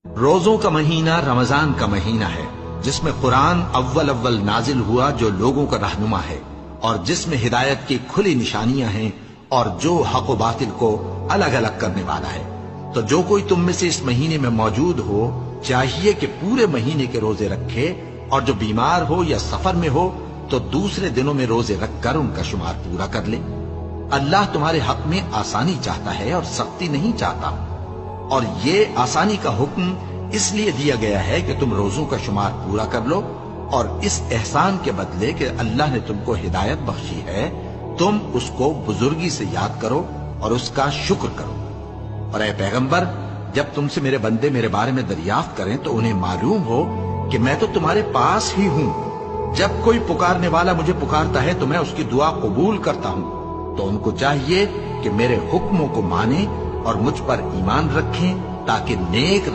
रोजों का महीना रमजान का महीना है, जिसमें कुरान अव्वल अव्वल नाजिल हुआ, जो लोगों का रहनुमा है और जिसमें हिदायत की खुली निशानियां हैं और जो हक व बातिल को अलग अलग करने वाला है। तो जो कोई तुम में से इस महीने में मौजूद हो, चाहिए कि पूरे महीने के रोजे रखे, और जो बीमार हो या सफर में हो तो दूसरे दिनों में रोजे रखकर उनका शुमार पूरा कर ले। अल्लाह तुम्हारे हक में आसानी चाहता है और सख्ती नहीं चाहता। और ये आसानी का हुक्म इसलिए दिया गया है कि तुम रोजों का शुमार पूरा कर लो, और इस एहसान के बदले कि अल्लाह ने तुमको हिदायत बख्शी है, तुम उसको बुजुर्गी से याद करो और उसका शुक्र करो। और ऐ पैगंबर, जब तुमसे मेरे बंदे मेरे बारे में दरियाफ्त करें तो उन्हें मालूम हो कि मैं तो तुम्हारे पास ही हूं। जब कोई पुकारने वाला मुझे पुकारता है तो मैं उसकी दुआ कबूल करता हूं। तो उनको चाहिए कि मेरे हुक्मों को माने और मुझ पर ईमान रखें, ताकि नेक